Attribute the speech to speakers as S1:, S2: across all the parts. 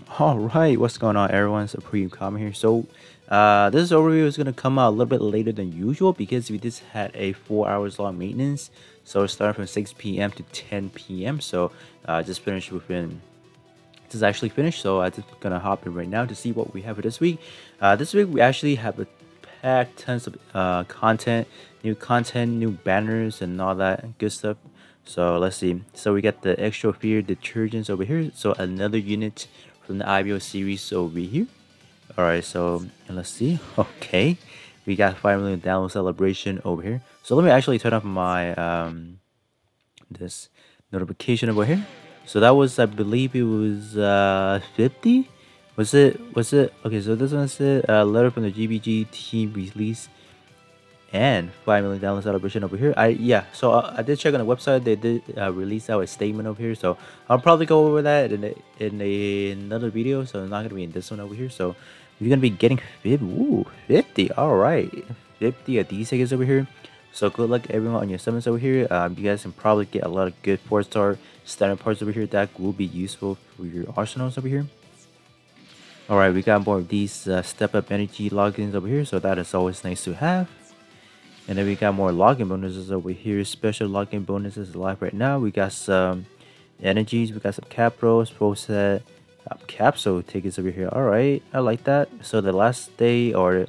S1: All right, what's going on, everyone? So, Supreme Common here. This overview is gonna come out a little bit later than usual because we just had a 4 hours long maintenance. So, it started from 6 p.m. to 10 p.m. Just finished within. This is actually finished, so I just gonna hop in right now to see what we have for this week. This week we actually have a packed tons of content, new banners, and all that good stuff. So let's see. So we got the extra fear detergents over here. So another unit from the IBO series over here. All right. So let's see. Okay, we got 5 million download celebration over here. So let me actually turn off my this notification over here. So that was, I believe it was 50. Was it okay? So this one said letter from the GBG team release and 5 million download celebration over here. I did check on the website. They did release out a statement over here, so I'll probably go over that another video. So it's not gonna be in this one over here. So you're gonna be getting 50. All right, 50 of these tickets over here. So good luck everyone on your summons over here. You guys can probably get a lot of good 4-star standard parts over here that will be useful for your arsenals over here. All right, we got more of these step up energy logins over here, so that is always nice to have. And then we got more login bonuses over here. Special login bonuses live right now. We got some energies. We got some capros, full set capsule tickets over here. All right, I like that. So the last day or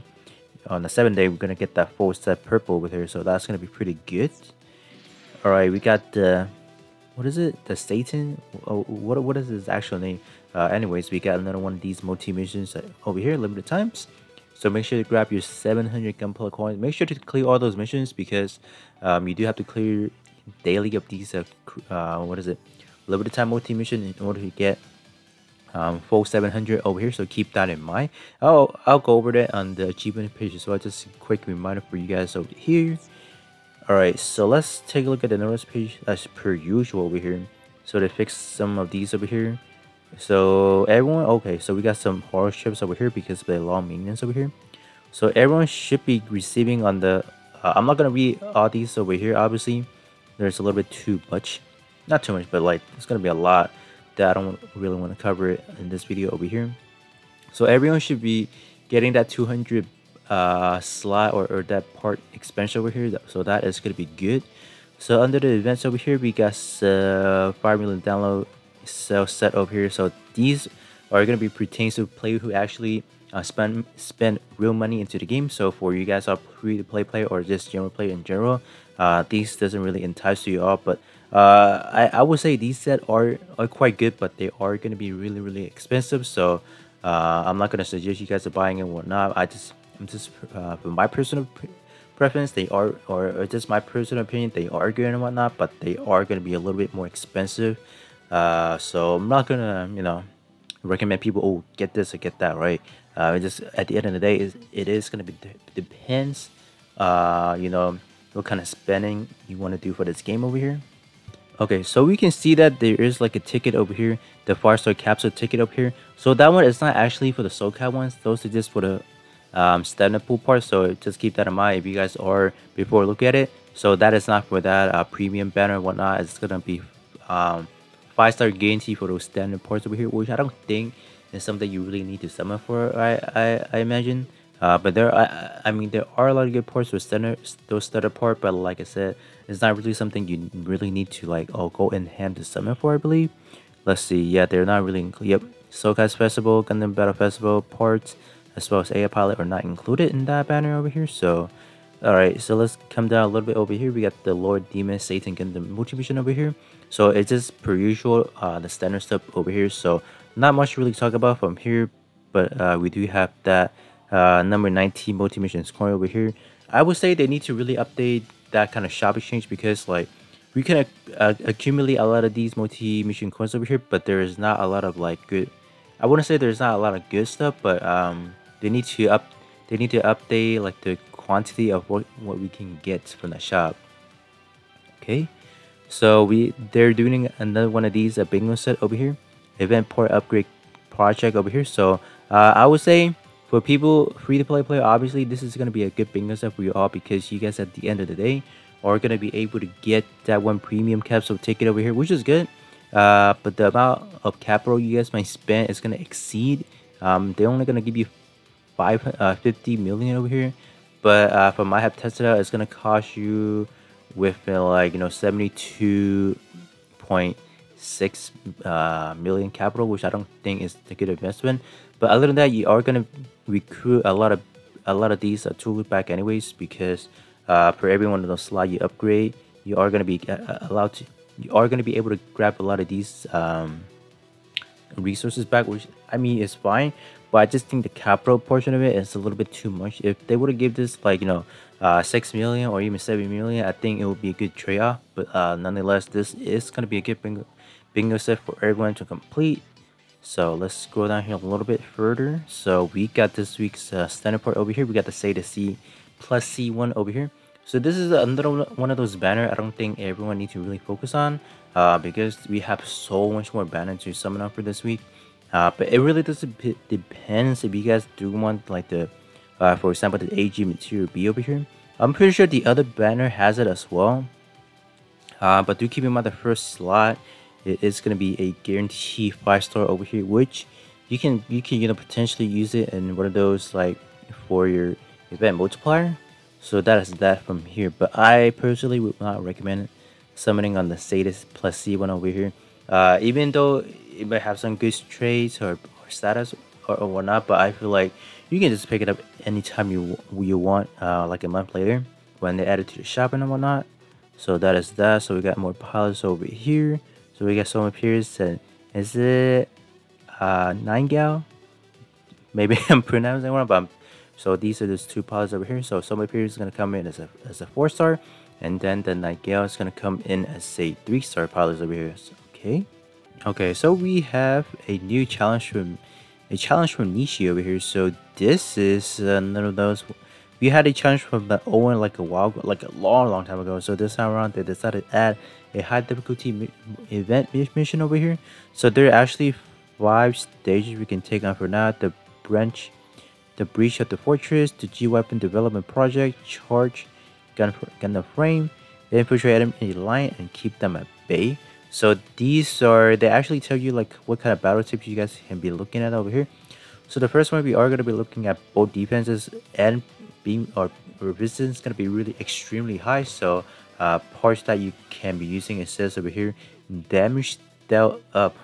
S1: on the 7th day, we're gonna get that full set purple over here. So that's gonna be pretty good. All right, we got the what is it? The Satan? Oh, what is his actual name? Anyways, we got another one of these multi missions over here, limited times. So make sure to grab your 700 gunpowder coins. Make sure to clear all those missions because you do have to clear daily of these what is it, limited time multi mission in order to get full 700 over here. So keep that in mind. I'll go over that on the achievement page. So just a quick reminder for you guys over here. All right, so let's take a look at the notice page as per usual over here. So they fixed some of these over here. So everyone, okay, so we got some horror strips over here because of the long maintenance over here. So everyone should be receiving on the I'm not gonna read all these over here. Obviously there's a little bit too much, not too much, but like it's gonna be a lot that I don't really want to cover it in this video over here. So everyone should be getting that 200 slot or that part expansion over here, so that is gonna be good. So under the events over here, we got 5 million download sell set over here. So these are going to be pertains to players who actually spend real money into the game. So for you guys are free to play player or just general player in general, these doesn't really entice you all. But I would say these set are quite good, but they are going to be really expensive. So I'm not going to suggest you guys are buying it or whatnot. I'm just from my personal preference, they are, or just my personal opinion, they are good and whatnot, but they are going to be a little bit more expensive. So I'm not gonna, recommend people, oh, get this or get that, right? It just at the end of the day, it is gonna be depends, what kind of spending you want to do for this game over here. Okay, so we can see that there is like a ticket over here, the 5-star capsule ticket up here. So that one is not actually for the SoCal ones; those are just for the standard pool part. So just keep that in mind if you guys are before look at it. So that is not for that premium banner and whatnot. It's gonna be 5-star guarantee for those standard parts over here, which I don't think is something you really need to summon for. I imagine. But I mean, there are a lot of good parts with those standard part. But like I said, it's not really something you really need to like go in hand to summon for. I believe. Let's see. Yeah, they're not really included. Yep, Soulcast Festival, Gundam Battle Festival parts, as well as AI Pilot are not included in that banner over here. So. Alright, so let's come down a little bit over here. We got the Lord Demon Satan Gundam Multi-Mission over here. So it's just per usual, the standard stuff over here. So not much to really talk about from here, but we do have that number 19 Multi-Mission scoring over here. I would say they need to really update that kind of shop exchange because like we can accumulate a lot of these multi-mission coins over here, but there is not a lot of like good. I wouldn't say there's not a lot of good stuff, but they need to update like the quantity of what we can get from the shop. Okay, so they're doing another one of these bingo set over here, event port upgrade project over here. So I would say for people free to play player, obviously this is gonna be a good bingo set for you all because you guys at the end of the day are gonna be able to get that one premium capsule ticket over here, which is good. but the amount of capital you guys might spend is gonna exceed. They're only gonna give you 50 million over here, but from I have tested out, it's gonna cost you with like 72.6 million capital, which I don't think is a good investment. But other than that, you are gonna recruit a lot of these tools back anyways, because for every one of those slots you upgrade, you are gonna be allowed to. You are gonna be able to grab a lot of these resources back, which I mean is fine, but I just think the capital portion of it is a little bit too much. If they would have give this like 6 million or even 7 million, I think it would be a good trade-off. But nonetheless, this is gonna be a good bingo set for everyone to complete. So let's scroll down here a little bit further. So we got this week's standard part over here. We got the Say to C plus C1 over here. So this is another one of those banners I don't think everyone needs to really focus on, because we have so much more banners to summon up for this week. But it really does depends if you guys do want like the, for example, the AG Material B over here. I'm pretty sure the other banner has it as well. But do keep in mind the first slot, it is gonna be a guaranteed 5-star over here, which you can potentially use it in one of those like for your event multiplier. So that is that from here. But I personally would not recommend summoning on the Sadist plus C1 over here. Even though it might have some good trades or status or whatnot, but I feel like you can just pick it up anytime you want, like a month later when they add it to the shop and whatnot. So that is that. So we got more pilots over here. So we got some appears, and is it 9gal? Maybe I'm pronouncing it wrong, but so these are those two pilots over here. So some appears is gonna come in as a 4-star, and then the Nightingale is gonna come in as a 3-star pilot over here. So, okay, so we have a new challenge from Nishi over here. So this is none of those. We had a challenge from the Owen like a long time ago. So this time around they decided to add a high difficulty event mission over here. So there are actually 5 stages we can take on for now: the breach of the fortress, the G weapon development project, charge gun frame, infiltrate enemy line and keep them at bay. So these are, they actually tell you like what kind of battle tips you guys can be looking at over here. So the first one, we are going to be looking at both defenses and beam or resistance going to be really extremely high. So parts that you can be using, it says over here, damage dealt up.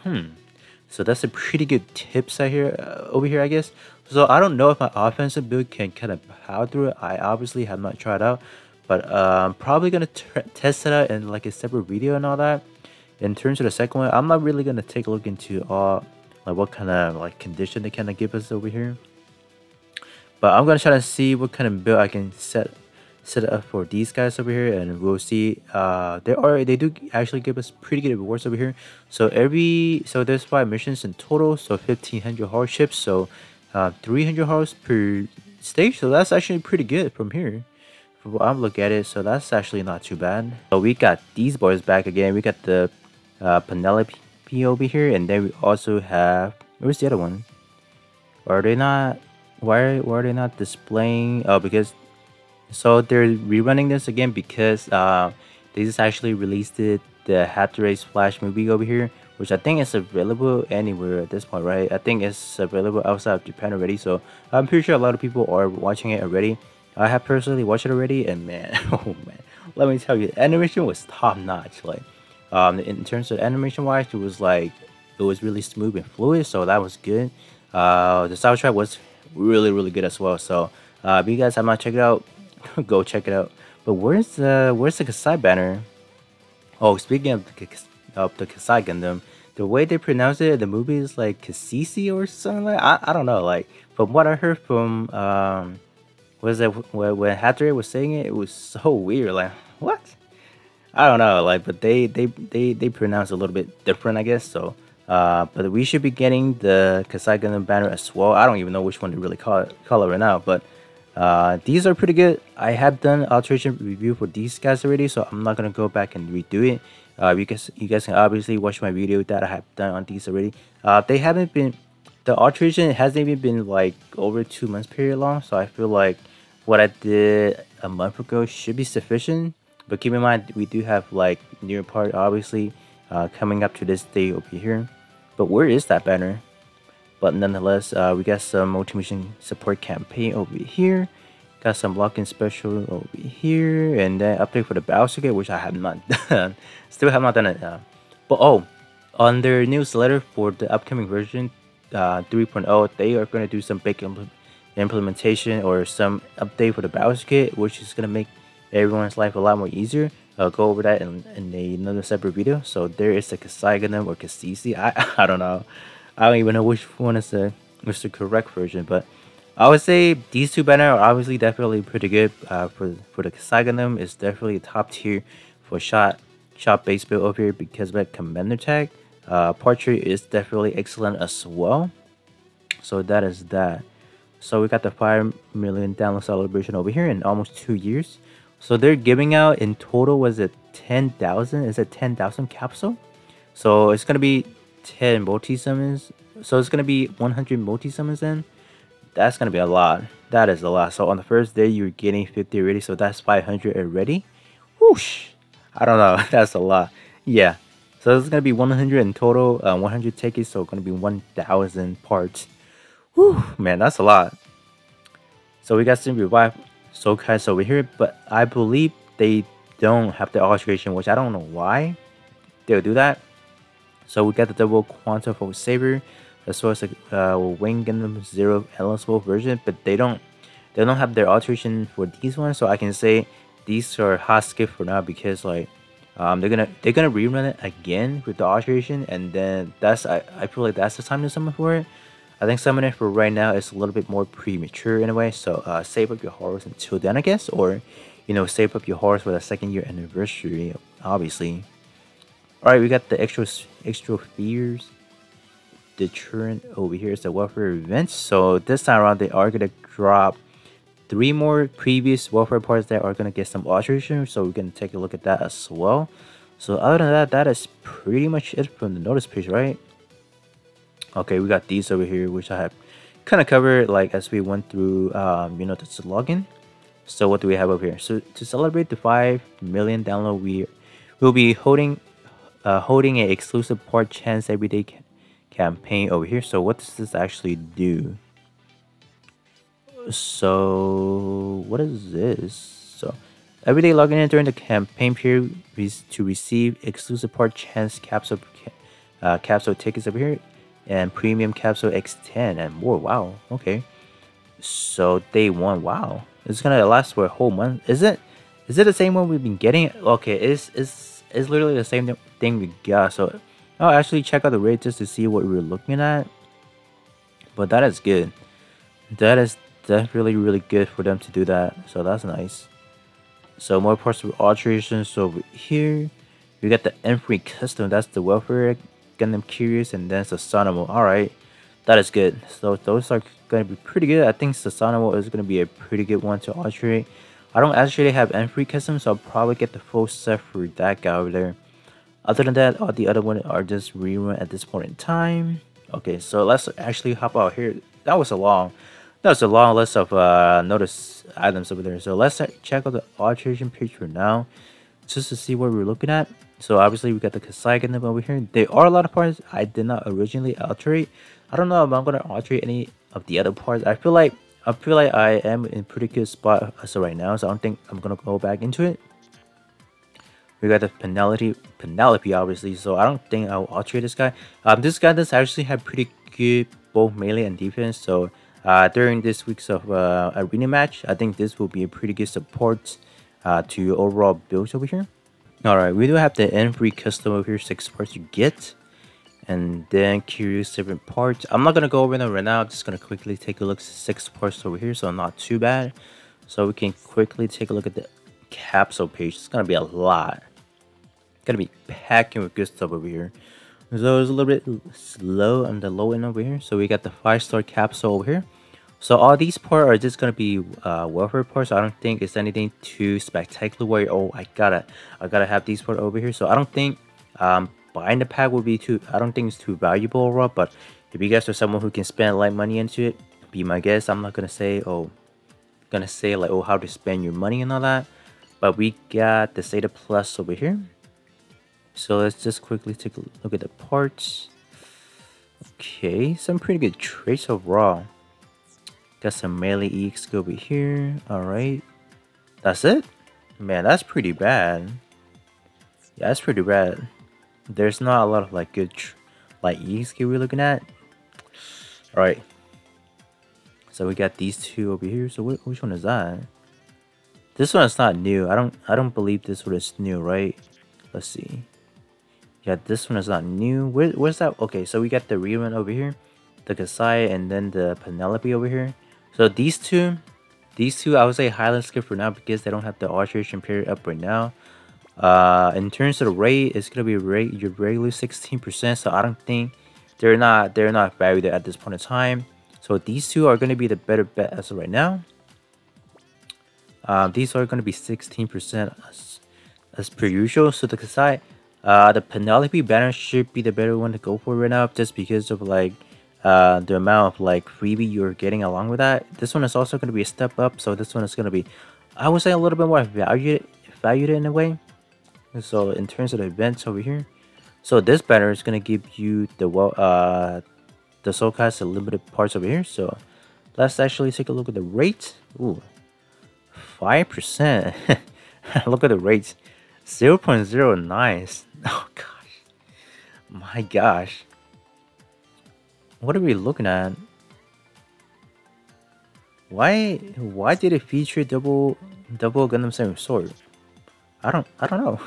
S1: So that's a pretty good tips right here over here, I guess. So I don't know if my offensive build can kind of power through it. I obviously have not tried out, but I'm probably gonna test it out in like a separate video and all that. In terms of the second one, I'm not really gonna take a look into all like what kind of like condition they kind of give us over here. But I'm gonna try to see what kind of build I can set up for these guys over here, and we'll see. They do actually give us pretty good rewards over here. So there's 5 missions in total, so 1500 hardships, so 300 hearts per stage. So that's actually pretty good from here, from what I'm looking at it. So that's actually not too bad. So we got these boys back again. We got the Penelope over here, and then we also have, where's the other one? Are they not? Why are they not displaying? Oh, because so they're rerunning this again because they just actually released the Hathaway's Flash movie over here, which I think is available anywhere at this point, right? I think it's available outside of Japan already, so I'm pretty sure a lot of people are watching it already. I have personally watched it already, and man, oh man, let me tell you, the animation was top notch. Like, in terms of animation wise, it was really smooth and fluid, so that was good. The soundtrack was really good as well. So if you guys have not checked it out, go check it out. But where's the Kasai banner? Oh, speaking of the Kasai Gundam, the way they pronounce it in the movie is like Kasisi or something like I don't know. Like from what I heard from was that when Hathaway was saying it, it was so weird. Like what? I don't know. Like, but they pronounce it a little bit different, I guess. So but we should be getting the Kasai Gundam banner as well. I don't even know which one to really call it right now, but these are pretty good. I have done alteration review for these guys already, so I'm not gonna go back and redo it. You guys can obviously watch my video that I have done on these already. They haven't been, the alteration hasn't even been like over 2 months period long, so I feel like what I did a month ago should be sufficient. But keep in mind, we do have like near part obviously coming up to this day over here. But where is that banner? But nonetheless, we got some multi-mission support campaign over here. Got some lock-in special over here, and then update for the Battle which I have not done. Still have not done it. But oh, on their newsletter for the upcoming version 3.0, they are going to do some big implementation or some update for the Battle which is going to make everyone's life a lot more easier. I'll go over that in another separate video. So there is a Kasai Gundam or Kasisi. I don't know. I don't even know which one is the correct version, but I would say these two banners are obviously definitely pretty good. For the Kasai Gundam, it's definitely top tier for shot base build over here because of that commander tag. Portrait is definitely excellent as well. So that is that. So we got the 5 million download celebration over here in almost 2 years. So they're giving out in total, was it 10,000? Is it 10,000 capsule? So it's gonna be 10 multi summons. So it's gonna be 100 multi summons then. That's gonna be a lot. That is a lot. So on the first day you're getting 50 already. So that's 500 already. Whoosh! I don't know. That's a lot. Yeah. So it's gonna be 100 in total. 100 tickets. So it's gonna be 1,000 parts. Whew, man, that's a lot. So we got some revive Sokai over here, but I believe they don't have the alteration, which I don't know why they'll do that. So we got the double Quantum Fold Saber, as well as a Wing Gundam Zero Endless Wolf version, but they don't have their alteration for these ones. So I can say these are hot skip for now because like they're gonna rerun it again with the alteration, and then I feel like that's the time to summon for it. I think summoning for right now is a little bit more premature in a way, so save up your horrors until then, I guess, or save up your horrors for the 2nd year anniversary, obviously. All right, we got the extra fears deterrent over here. Is the welfare event. So this time around, they are gonna drop 3 more previous welfare parts that are gonna get some alteration. So we're gonna take a look at that as well. So other than that, that is pretty much it from the notice page, right? Okay, we got these over here, which I have kind of covered like as we went through, the login. So what do we have over here? So to celebrate the 5 million download, we'll be holding an exclusive part chance everyday campaign over here. So what does this actually do? So what is this? So every day logging in during the campaign period to receive exclusive part chance capsule tickets over here, and premium capsule X10 and more. Wow. Okay. So day 1. Wow. It's gonna last for a whole month. Is it the same one we've been getting? Okay. It's literally the same thing we got. So I'll actually check out the rate just to see what we're looking at. But that is good. That is definitely really good for them to do that. So that's nice. So more parts of alterations over here. We got the M3 custom. That's the welfare Gundam Curious, and then Susanoo. Alright, that is good. So those are going to be pretty good. I think Susanoo is going to be a pretty good one to alterate. I don't actually have M3 custom, so I'll probably get the full set for that guy over there. Other than that, all the other ones are just rerun at this point in time. Okay, so let's actually hop out here. That was a long list of notice items over there. So let's check out the alteration page for now, just to see what we're looking at. So obviously we got the Kasai Gundam over here. There are a lot of parts I did not originally alterate. I don't know if I'm gonna alterate any of the other parts. I feel like I am in a pretty good spot as of right now, so I don't think I'm gonna go back into it. We got the Penelope obviously, so I don't think I'll alterate this guy. This guy does actually have pretty good both melee and defense. So during this week's of arena match, I think this will be a pretty good support to your overall build over here. Alright, we do have the M3 custom over here, 6 parts to get. And then Curious 7 parts. I'm not going to go over them right now. I'm just going to quickly take a look at 6 parts over here, so not too bad. So we can quickly take a look at the capsule page. It's going to be a lot. Going to be packing with good stuff over here. So it's a little bit slow on the low end over here. So we got the 5-star capsule over here. So all these parts are just gonna be welfare parts. So I don't think it's anything too spectacular where I gotta have these parts over here. So I don't think buying the pack would be I don't think it's too valuable overall. But if you guys are someone who can spend light money into it, be my guest. I'm not gonna say like how to spend your money and all that. But we got the Zeta Plus over here. So let's just quickly take a look at the parts. Okay, some pretty good traits overall. Got some melee EX over here. Alright. That's it? Man, that's pretty bad. Yeah, that's pretty bad. There's not a lot of like good like EX we're looking at. Alright. So we got these two over here. So which one is that? This one is not new. I don't believe this one is new, right? Let's see. Yeah, this one is not new. Where's that? Okay, so we got the rerun over here, the Kasai, and then the Penelope over here. So these two I would say highlight skip for now because they don't have the alteration period up right now. In terms of the rate, it's gonna be your regular 16%. So I don't think they're not valued at this point in time. So these two are gonna be the better bet as of right now. These are gonna be 16% as per usual. So the Kasai. The Penelope banner should be the better one to go for right now, just because of like the amount of like freebie you're getting along with that. This one is also going to be a step up, so this one is going to be, I would say, a little bit more valued in a way. So in terms of the events over here, so this banner is going to give you the Soulcast limited parts over here. So let's actually take a look at the rate. Ooh, 5%. Look at the rates. 0.09. Oh gosh. My gosh. What are we looking at? Why did it feature double Gundam Seven Sword? I don't know.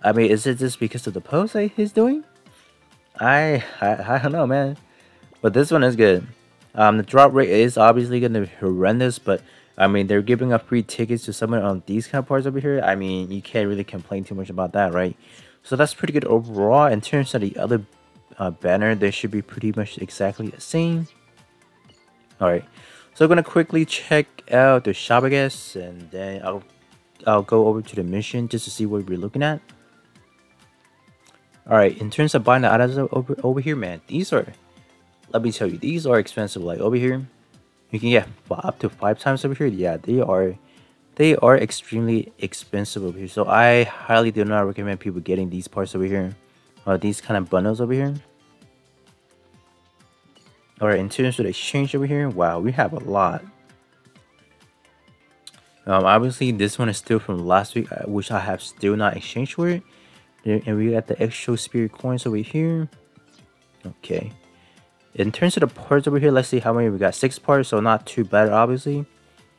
S1: I mean, is it just because of the pose that he's doing? I don't know, man. But this one is good. The drop rate is obviously gonna be horrendous, but I mean, they're giving up free tickets to someone on these kind of parts over here. I mean, you can't really complain too much about that, right? So that's pretty good overall. In terms of the other banner, they should be pretty much exactly the same. Alright, so I'm gonna quickly check out the shop, I guess, and then I'll go over to the mission just to see what we're looking at. Alright, in terms of buying the items over here, man, these are, let me tell you, these are expensive. Like over here, you can get up to 5 times over here. Yeah, they are extremely expensive over here. So I highly do not recommend people getting these parts over here, these kind of bundles over here. All right, in terms of the exchange over here, wow, we have a lot. Obviously this one is still from last week, which I have still not exchanged for it. And we got the extra spirit coins over here. Okay. In terms of the parts over here, let's see how many we got. 6 parts, so not too bad, obviously.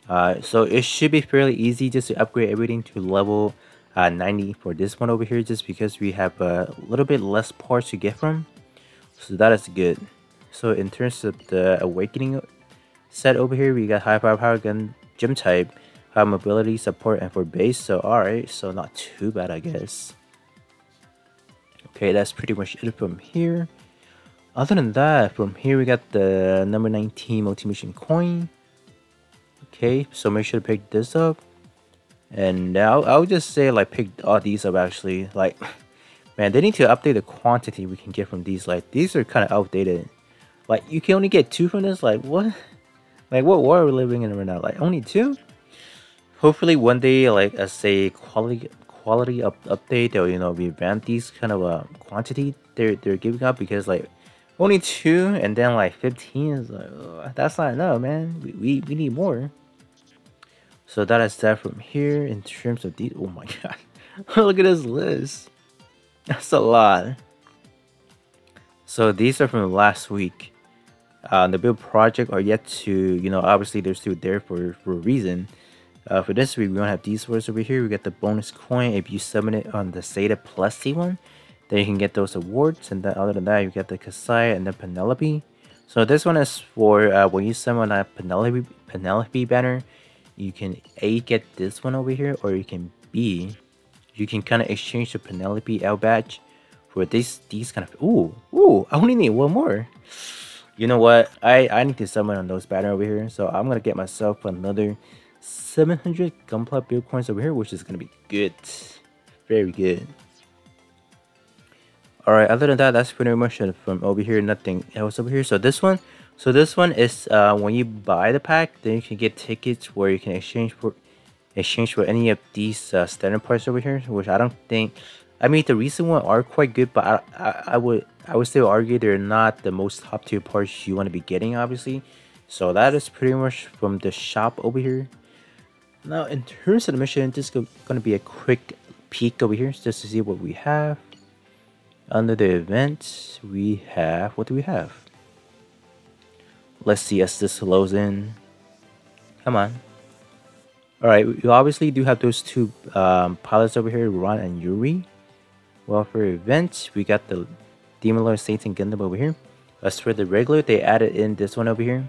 S1: So it should be fairly easy just to upgrade everything to level 90 for this one over here, just because we have a little bit less parts to get from. So that is good. So in terms of the awakening set over here, we got high power gun, gym type, high mobility, support, and for base. So alright, so not too bad, I guess. Okay, that's pretty much it from here. Other than that, from here we got the number 19 multi-mission coin. Okay, so make sure to pick this up. And now I would just say like pick all these up actually. Like, man, they need to update the quantity we can get from these. Like, these are kind of outdated. Like, you can only get 2 from this. Like, what? Like, what world are we living in right now? Like, only 2? Hopefully one day, like, as a quality update, they'll, you know, revamp these kind of quantity they're giving up, because like only 2 and then like 15 is like, oh, that's not enough, man. We need more. So that is that from here. In terms of these, oh my god, look at this list. That's a lot. So these are from last week. The build project are yet to, you know, obviously they're still there for a reason. For this week, we don't have these words over here. We got the bonus coin if you summon it on the Zeta Plus C1. Then you can get those awards. And then other than that, you get the Kasai and the Penelope. So this one is for when you summon a Penelope banner, you can A, get this one over here, or you can B, you can kind of exchange the Penelope L badge for these kind of, ooh, I only need one more. You know what? I need to summon on those banner over here. So I'm gonna get myself another 700 Gunpla build coins over here, which is gonna be good, very good. All right, other than that, that's pretty much it from over here. Nothing else over here. So this one is when you buy the pack, then you can get tickets where you can exchange for any of these standard parts over here, which I don't think I mean, the recent one are quite good, but I would still argue they're not the most top tier parts you want to be getting, obviously. So that is pretty much from the shop over here. Now, in terms of the mission, just gonna be a quick peek over here just to see what we have. Under the event, we have, what do we have? Let's see as this loads in. Come on. Alright, we obviously do have those two pilots over here, Ron and Yuri. Well, for events, we got the Demon Lord Satan Gundam over here. As for the regular, they added in this one over here.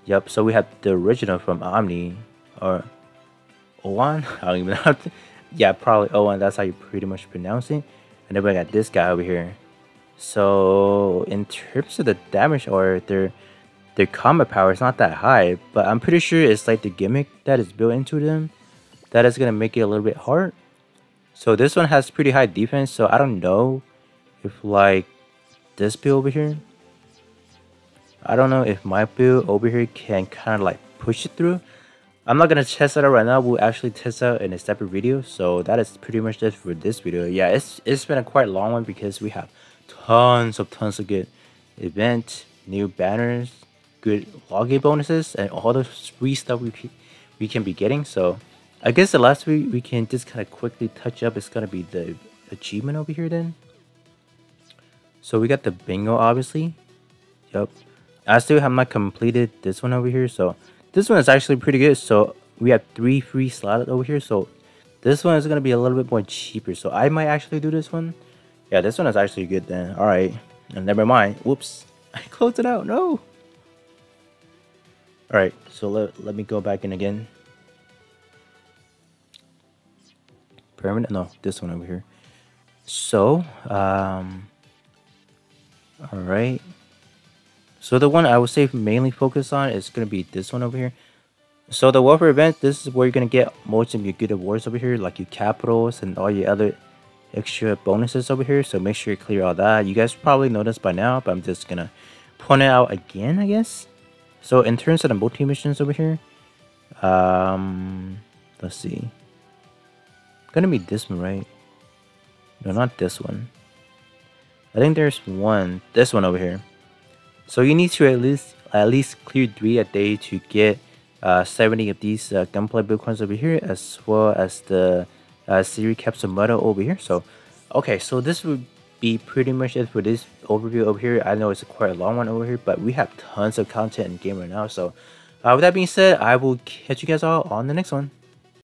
S1: Yep, so we have the original from Omni, or Owan? I don't even know. Yeah, probably Owan, that's how you pretty much pronounce it. And then we got this guy over here. So, in terms of the damage or their combat power is not that high, but I'm pretty sure it's like the gimmick that is built into them that is gonna make it a little bit hard. So this one has pretty high defense, so I don't know if like this build over here, I don't know if my build over here can kind of like push it through. I'm not gonna test that out right now. We'll actually test out in a separate video. So that is pretty much it for this video. Yeah, it's been a quite long one because we have tons of good event, new banners, good login bonuses, and all the free stuff we can be getting. So I guess the last we can just kind of quickly touch up is gonna be the achievement over here then. So we got the bingo, obviously. Yep. I still have not completed this one over here, so this one is actually pretty good. So we have 3 free slots over here, so this one is gonna be a little bit more cheaper. So I might actually do this one. Yeah, this one is actually good then. All right, and never mind. Whoops, I closed it out. No. All right, so let me go back in again. Permanent? No, this one over here. So all right. So the one I would say mainly focus on is gonna be this one over here. So the Warfare event, this is where you're gonna get most of your good awards over here, like your capitals and all your other extra bonuses over here. So make sure you clear all that. You guys probably know this by now, but I'm just gonna point it out again, I guess. So in terms of the multi missions over here, let's see. Gonna be this one, right? No, not this one. I think there's one, this one over here. So you need to at least clear 3 a day to get 70 of these gunplay bitcoins over here, as well as the series capsule medal over here. So okay, so this would be pretty much it for this overview over here. I know it's quite a long one over here, but we have tons of content in game right now. So with that being said, I will catch you guys all on the next one.